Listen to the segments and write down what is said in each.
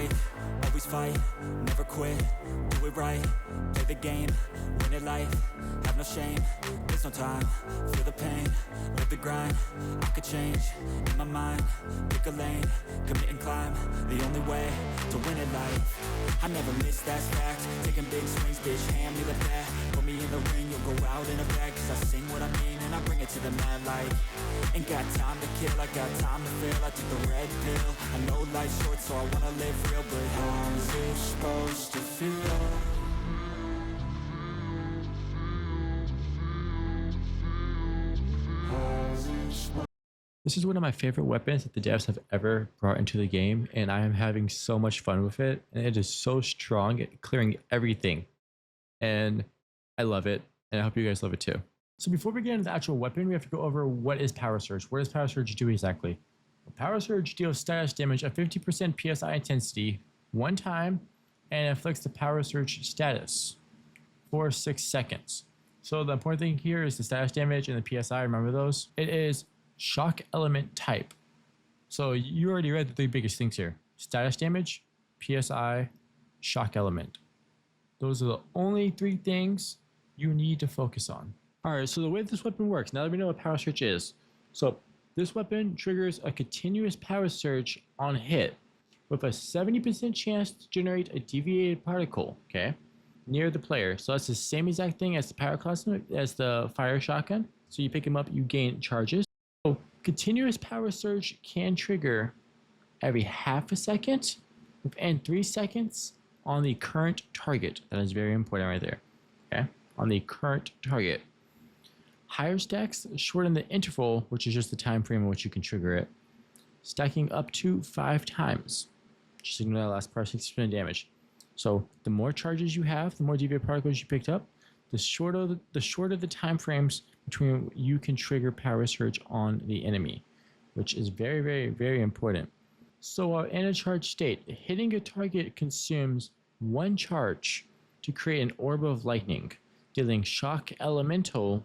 brave, always fight, never quit, do it right, play the game, win it life, have no shame, there's no time, feel the pain, live the grind, I could change, in my mind, pick a lane, commit and climb, the only way to win at life, I never miss, that's fact, taking big swings, bitch, hand me the bat, put me in the ring, you'll go out in a bag, cause I sing what I mean, and I bring it to the mad light, ain't got time to kill, I got time to feel, I took the red pill, I know life's short, so I wanna live real, but how's it supposed to feel? This is one of my favorite weapons that the devs have ever brought into the game, and I am having so much fun with it, and it is so strong at clearing everything, and I love it, and I hope you guys love it too. So before we get into the actual weapon, we have to go over what is PowerSurge. What does PowerSurge do exactly? PowerSurge deals status damage of 50% PSI intensity one time and inflicts the PowerSurge status for 6 seconds. So the important thing here is the status damage and the PSI, remember those? It is shock element type. So you already read the 3 biggest things here. Status damage, PSI, shock element. Those are the only 3 things you need to focus on. Alright, so the way this weapon works, now that we know what PowerSurge is. So this weapon triggers a continuous power surge on hit with a 70% chance to generate a deviated particle, okay, near the player. So that's the same exact thing as the power cosmic, as the fire shotgun. So you pick them up, you gain charges. So continuous power surge can trigger every half a second within 3 seconds on the current target. That is very important right there, okay, on the current target. Higher stacks shorten the interval, which is just the time frame in which you can trigger it, stacking up to 5 times. Just ignore that last part, 60% damage. So the more charges you have, the more deviant particles you picked up, the shorter the time frames between you can trigger power surge on the enemy, which is very, very, very important. So while in a charged state, hitting a target consumes 1 charge to create an orb of lightning, dealing shock elemental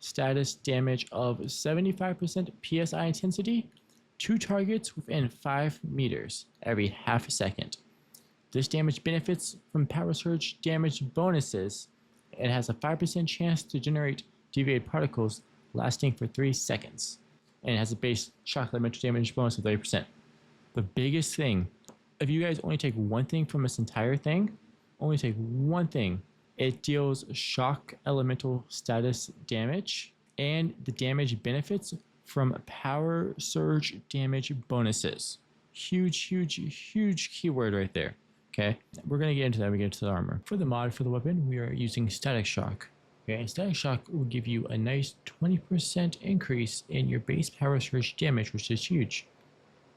status damage of 75% PSI intensity, 2 targets within 5 meters every half a second. This damage benefits from PowerSurge damage bonuses and has a 5% chance to generate deviated particles lasting for 3 seconds. And it has a base shock elemental damage bonus of 30%. The biggest thing, if you guys only take one thing from this entire thing, only take one thing, it deals shock elemental status damage and the damage benefits from power surge damage bonuses. Huge, huge, huge keyword right there. Okay, we're going to get into that when we get into the armor. For the mod for the weapon, we are using static shock. Okay, static shock will give you a nice 20% increase in your base power surge damage, which is huge.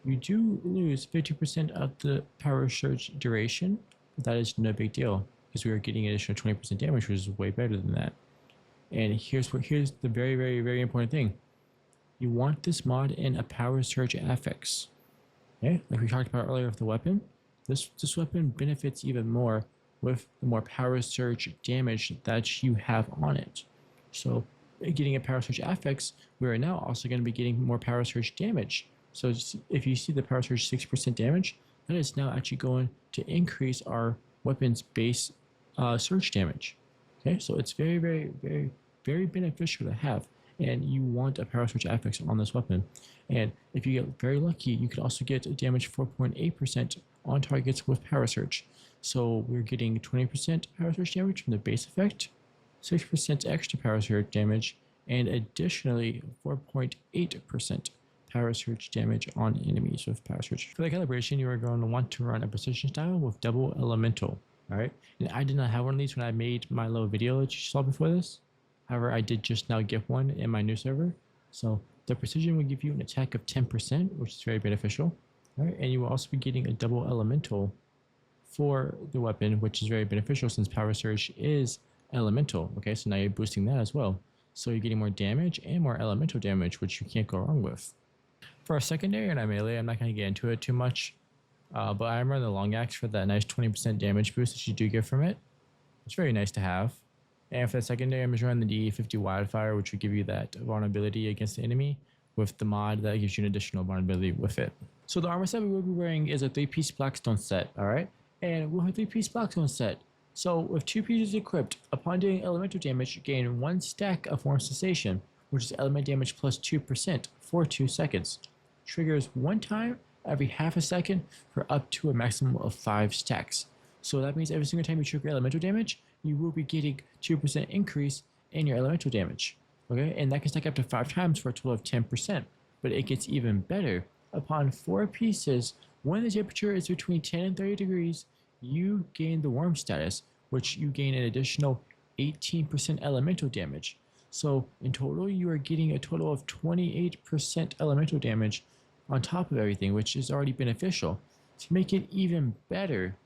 You do lose 50% of the power surge duration, but that is no big deal, because we are getting an additional 20% damage, which is way better than that. And here's the very, very, very important thing. You want this mod in a power surge affix. Okay, like we talked about earlier with the weapon, this weapon benefits even more with the more power surge damage that you have on it. So getting a power surge affix, we are now also going to be getting more power surge damage. So if you see the power surge 6% damage, that is now actually going to increase our weapon's base surge damage. Okay, so it's very, very, very, very beneficial to have, and you want a power surge affix on this weapon. And if you get very lucky, you could also get a damage 4.8% on targets with power surge. So we're getting 20% power surge damage from the base effect, 6% extra power surge damage, and additionally 4.8% power surge damage on enemies with power surge. For the calibration, you are going to want to run a precision style with double elemental. Alright, and I did not have one of these when I made my little video that you saw before this. However, I did just now get one in my new server. So the precision will give you an attack of 10%, which is very beneficial. Alright, and you will also be getting a double elemental for the weapon, which is very beneficial since power surge is elemental. Okay, so now you're boosting that as well. So you're getting more damage and more elemental damage, which you can't go wrong with. For a secondary and a melee, I'm not going to get into it too much. But I'm running the long axe for that nice 20% damage boost that you do get from it. It's very nice to have. And for the secondary, I'm just running the DE50 wildfire, which will give you that vulnerability against the enemy, with the mod that gives you an additional vulnerability with it. So the armor set we will be wearing is a 3-piece Blackstone set, alright? And with a 3-piece Blackstone set, so with 2 pieces equipped, upon doing elemental damage, you gain 1 stack of Warm Sensation, which is element damage plus 2% for 2 seconds. Triggers 1 time every half a second for up to a maximum of 5 stacks. So that means every single time you trigger elemental damage, you will be getting 2% increase in your elemental damage. Okay, and that can stack up to 5 times for a total of 10%. But it gets even better. Upon 4 pieces, when the temperature is between 10 and 30 degrees, you gain the warm status, which you gain an additional 18% elemental damage. So in total, you are getting a total of 28% elemental damage on top of everything, which is already beneficial. To make it even better,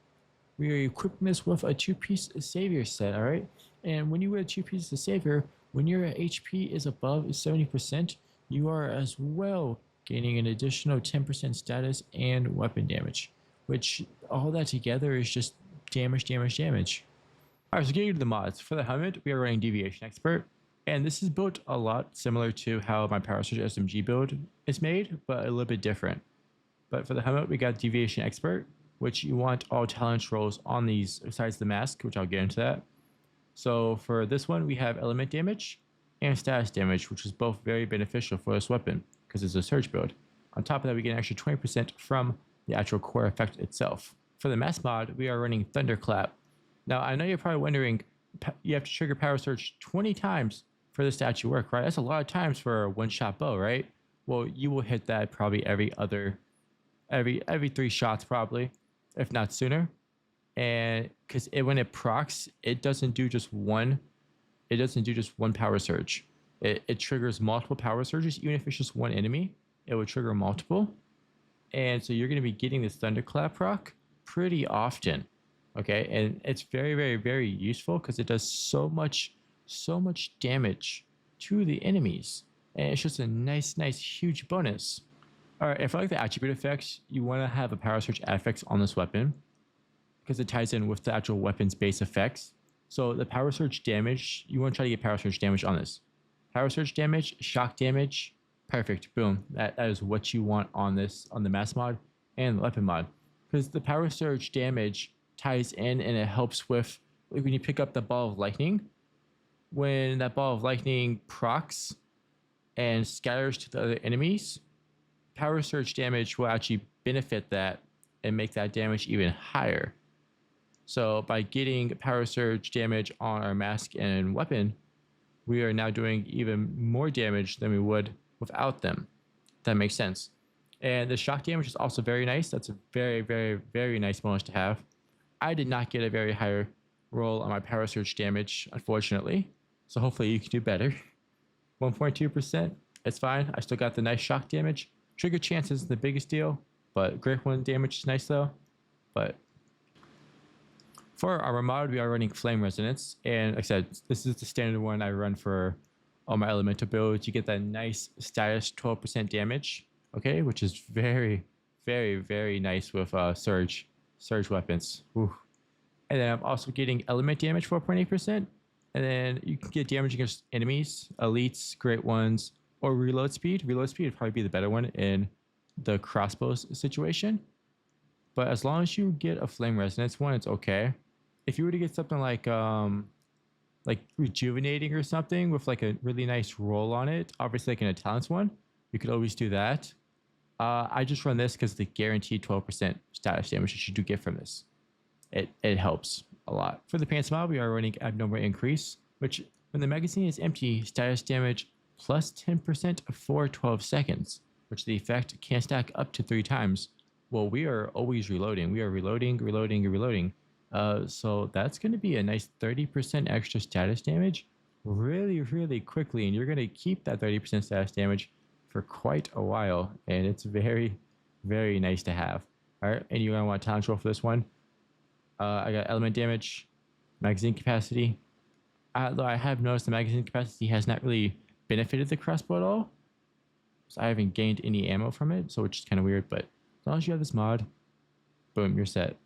we are equipping this with a 2-piece savior set, alright? And when you wear 2 pieces of savior, when your HP is above 70%, you are as well gaining an additional 10% status and weapon damage, which all that together is just damage. Alright, so getting into the mods. For the helmet, we are running Deviation Expert, and this is built a lot similar to how my PowerSurge SMG build is made, but a little bit different. But for the helmet, we got Deviation Expert, which you want all talent rolls on these besides the mask, which I'll get into that. So for this one, we have element damage and status damage, which is both very beneficial for this weapon because it's a surge build. On top of that, we get an extra 20% from the actual core effect itself. For the mask mod, we are running Thunderclap. Now, I know you're probably wondering, you have to trigger PowerSurge 20 times for this to actually work, right? That's a lot of times for a one-shot bow, right? Well, you will hit that probably every 3 shots probably, if not sooner. And because when it procs, it doesn't do just one power surge. It triggers multiple power surges. Even if it's just one enemy, it would trigger multiple. And so you're going to be getting this thunderclap proc pretty often. Okay, and it's very useful because it does so much damage to the enemies, and it's just a nice huge bonus. All right, if I like the attribute effects, you want to have a PowerSurge affix on this weapon because it ties in with the actual weapon's base effects. So the PowerSurge damage, you want to try to get PowerSurge damage on this. PowerSurge damage, shock damage, perfect, boom. That is what you want on this, on the mask mod and the weapon mod, because the PowerSurge damage ties in and it helps with like when you pick up the ball of lightning. When that ball of lightning procs and scatters to the other enemies, PowerSurge damage will actually benefit that and make that damage even higher. So by getting PowerSurge damage on our mask and weapon, we are now doing even more damage than we would without them. That makes sense. And the shock damage is also very nice. That's a very nice bonus to have. I did not get a very high roll on my PowerSurge damage, unfortunately. So hopefully you can do better. 1.2%, it's fine. I still got the nice shock damage. Trigger chance isn't the biggest deal, but grip 1 damage is nice though. But for our armor mod, we are running Flame Resonance. And like I said, this is the standard one I run for all my elemental builds. You get that nice status 12% damage, okay, which is very nice with surge weapons. Ooh. And then I'm also getting element damage 4.8%. And then you can get damage against enemies, elites, great ones, or reload speed. Reload speed would probably be the better one in the crossbows situation. But as long as you get a flame resonance one, it's okay. If you were to get something like rejuvenating or something with like a really nice roll on it, obviously like an Italians one, you could always do that. I just run this because the guaranteed 12% status damage that you do get from this. It helps a lot. For the pants mod, we are running abnormal increase, which when the magazine is empty, status damage plus 10% for 12 seconds, which the effect can stack up to 3 times. Well, we are always reloading. We are reloading. So that's going to be a nice 30% extra status damage really quickly, and you're going to keep that 30% status damage for quite a while, and it's very nice to have. All right, and you're going to want a talent roll for this one. I got element damage, magazine capacity. Though I have noticed the magazine capacity has not really benefited the crossbow at all, so I haven't gained any ammo from it, so which is kind of weird, but as long as you have this mod, boom, you're set.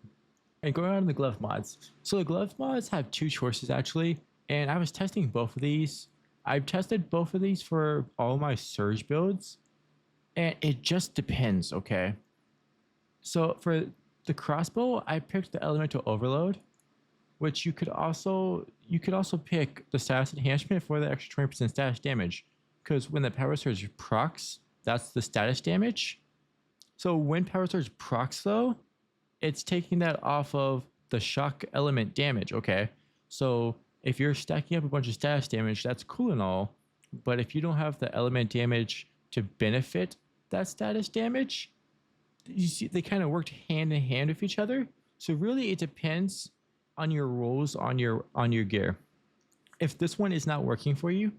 And going on to the glove mods. So the glove mods have 2 choices actually, and I was testing both of these. I've tested both of these for all my surge builds, And it just depends, okay? So for the crossbow, I picked the elemental overload, which you could also pick the status enhancement for the extra 20% status damage. Because when the power surge procs, that's the status damage. So when power surge procs though, it's taking that off of the shock element damage, okay? So if you're stacking up a bunch of status damage, that's cool and all, but if you don't have the element damage to benefit that status damage, you see they kind of worked hand in hand with each other. So really it depends on your rolls on your gear. If this one is not working for you,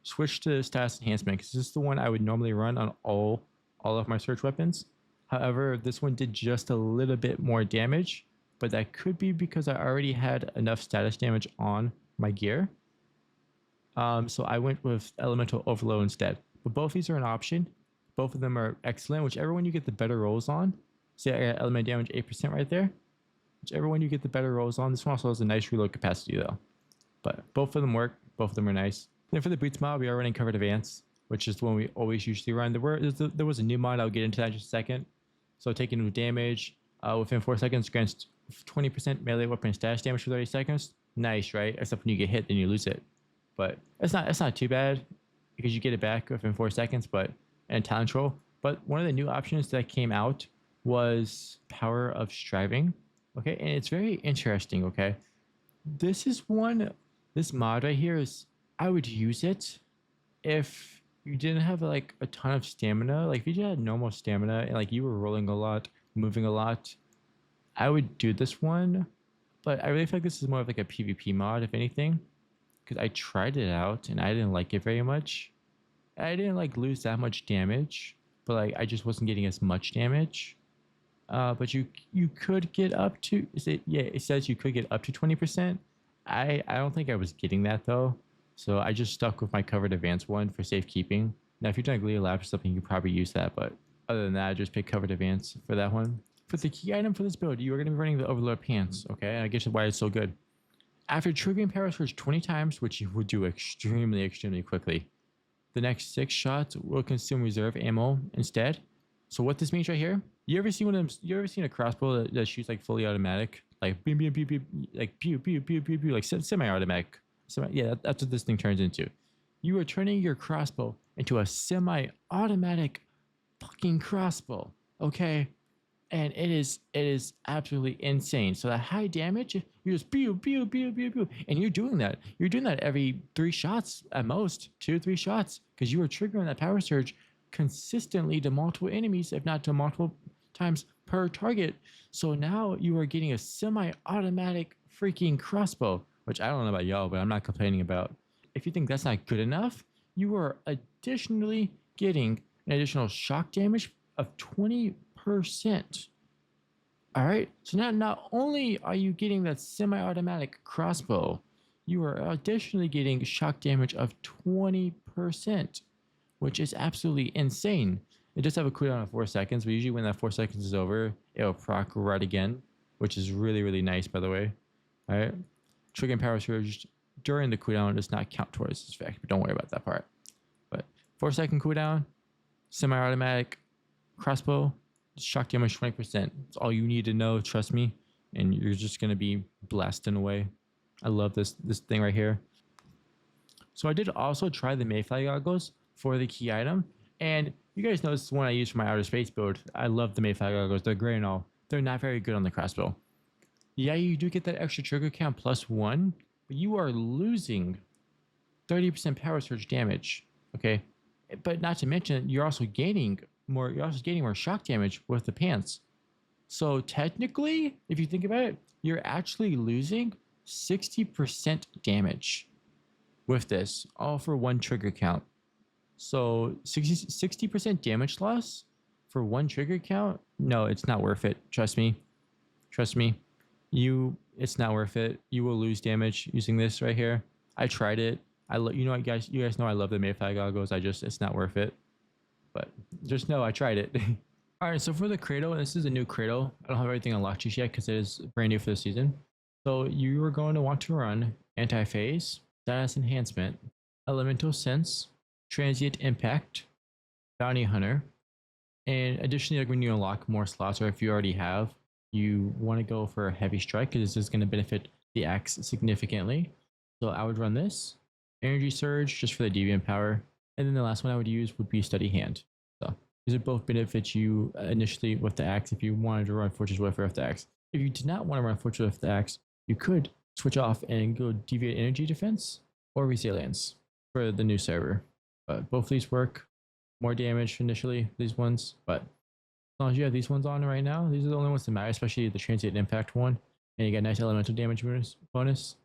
switch to status enhancement because this is the one I would normally run on all of my search weapons. However, this one did just a little bit more damage, but that could be because I already had enough status damage on my gear. So I went with elemental overload instead. But both these are an option. Both of them are excellent. Whichever one you get the better rolls on. See, I got element damage 8% right there. Whichever one you get the better rolls on. This one also has a nice reload capacity though. But both of them work. Both of them are nice. Then for the boots mod, we are running covered advance, which is the one we always usually run. There was a new mod. I'll get into that in just a second. So taking no damage within 4 seconds grants 20% melee weapon status damage for 30 seconds. Nice, right? Except when you get hit, then you lose it. But it's not too bad because you get it back within 4 seconds. But and talent troll. But one of the new options that came out was power of striving. Okay, and it's very interesting. Okay, this mod right here is I would use it if you didn't have like a ton of stamina. Like if you just had normal stamina and like you were rolling a lot, moving a lot, I would do this one. But I really feel like this is more of like a PvP mod, if anything, because I tried it out and I didn't like it very much. I didn't like lose that much damage, but like I just wasn't getting as much damage. But you could get up to it says you could get up to 20%. I don't think I was getting that though. So I just stuck with my covered advance one for safekeeping. Now if you're doing Glee Labs or something, you could probably use that, but other than that, I just picked covered advance for that one. For the key item for this build, you are going to be running the Overlord Pants, okay? And I guess why it's so good. After triggering PowerSurge 20 times, which you would do extremely quickly, the next 6 shots will consume reserve ammo instead. So what this means right here, you ever seen a crossbow that shoots like fully automatic? Like beam, beam, beam, beam, like pew, pew, pew, pew, pew, like semi-automatic. Yeah, that's what this thing turns into. You are turning your crossbow into a semi-automatic fucking crossbow, okay? And it is absolutely insane. So that high damage, you just pew, pew, pew, pew, pew, and you're doing that. You're doing that every 3 shots at most, 2-3 shots, because you are triggering that power surge consistently to multiple enemies, if not to multiple times per target. So now you are getting a semi-automatic freaking crossbow, which I don't know about y'all, but I'm not complaining about. If you think that's not good enough, you are additionally getting an additional shock damage of 20%. All right, so now not only are you getting that semi-automatic crossbow, you are additionally getting shock damage of 20%, which is absolutely insane. It does have a cooldown of 4 seconds, but usually when that 4 seconds is over, it'll proc right again, which is really nice, by the way. All right, triggering power surge during the cooldown does not count towards this effect, but don't worry about that part. But 4 second cooldown, semi-automatic crossbow, shock damage 20%. That's all you need to know, trust me, and you're just gonna be blasting away. I love this thing right here. So I did also try the Mayfly goggles for the key item, and you guys know this is one I use for my outer space build. I love the Mayfly goggles. They're great and all. They're not very good on the crossbow. Yeah, you do get that extra trigger count +1, but you are losing 30% power surge damage. Okay, but not to mention you're also gaining more. You're also getting more shock damage with the pants. So technically, if you think about it, you're actually losing 60% damage with this, all for 1 trigger count. So 60% damage loss for 1 trigger count? No, it's not worth it. Trust me. Trust me. It's not worth it. You will lose damage using this right here. I tried it. You know what, guys? You guys know I love the Mayfly goggles. It's not worth it. But just know I tried it. All right, so for the cradle, this is a new cradle. I don't have everything unlocked just yet because it is brand new for the season. So you are going to want to run anti-phase, status enhancement, elemental sense, transient impact, bounty hunter, And additionally, like when you unlock more slots, or if you already have, you want to go for a heavy strike because this is going to benefit the axe significantly. So I would run this energy surge just for the deviant power, and then the last one I would use would be steady hand. So these would both benefit you initially with the axe if you wanted to run fortress warfare with the axe. If you did not want to run fortress with the axe, you could switch off and go deviant energy defense or resilience for the new server. But both of these work. More damage initially, these ones, but as long as you have these ones on right now, these are the only ones that matter, especially the transient impact one. And you get a nice elemental damage bonus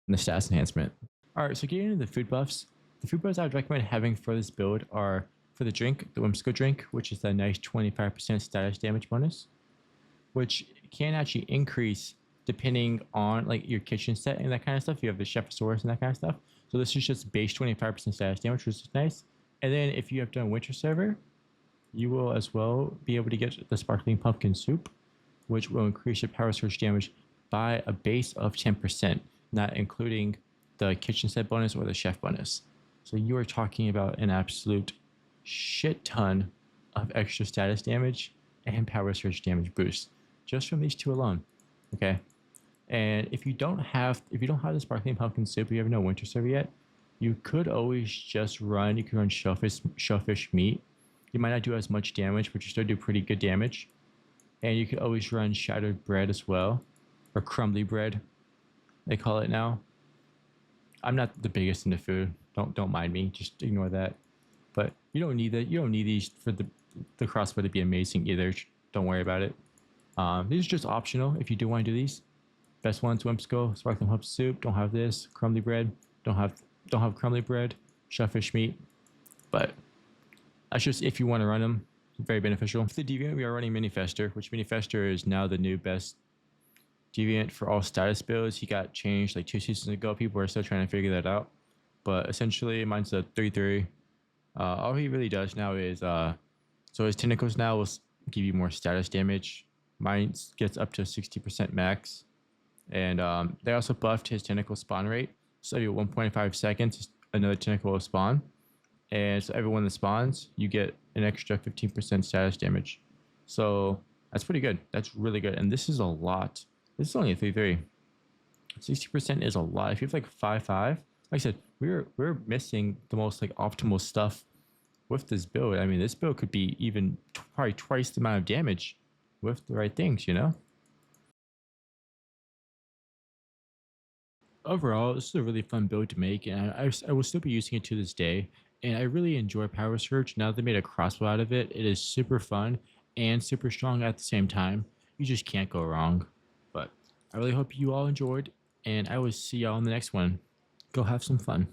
and the stats enhancement. Alright, so getting into the food buffs. The food buffs I would recommend having for this build are for the drink, the Whimsical drink, which is a nice 25% status damage bonus, which can actually increase depending on like your kitchen set and that kind of stuff. You have the Chefsaurus and that kind of stuff. So this is just base 25% status damage, which is nice. And then if you have done Winter Server, you will as well be able to get the Sparkling Pumpkin Soup, which will increase your PowerSurge damage by a base of 10%, not including the kitchen set bonus or the chef bonus. So you are talking about an absolute shit ton of extra status damage and PowerSurge damage boost just from these two alone. Okay. And if you don't have the Sparkling Pumpkin Soup, you have no Winter Server yet, you could always just run, you can run shellfish meat. You might not do as much damage, but you still do pretty good damage. And you could always run shattered bread as well, or crumbly bread, they call it now. I'm not the biggest into food. Don't mind me. Just ignore that. But you don't need that. You don't need these for the crossbow to be amazing either. Don't worry about it. These are just optional if you do want to do these. Best ones: Whimsical, Sparkling Pumpkin Soup. Don't have this. Crumbly bread. Don't have crumbly bread, shellfish meat, but that's just if you want to run them. Very beneficial. For the deviant, we are running Minifester, which Minifester is now the new best deviant for all status builds. He got changed like 2 seasons ago. People are still trying to figure that out, but essentially mine's a 3/3. All he really does now is so his tentacles now will give you more status damage. Mine gets up to 60% max, and they also buffed his tentacle spawn rate. So every 1.5 seconds, another tentacle will spawn. And so every one that spawns, you get an extra 15% status damage. So that's pretty good. That's really good. And this is a lot. This is only a 3/3. 60% is a lot. If you have like 5/5, like I said, we're missing the most like optimal stuff with this build. I mean, this build could be even probably twice the amount of damage with the right things, you know? Overall, this is a really fun build to make, and I will still be using it to this day. And I really enjoy PowerSurge. Now that they made a crossbow out of it, it is super fun and super strong at the same time. You just can't go wrong. But I really hope you all enjoyed, and I will see y'all in the next one. Go have some fun.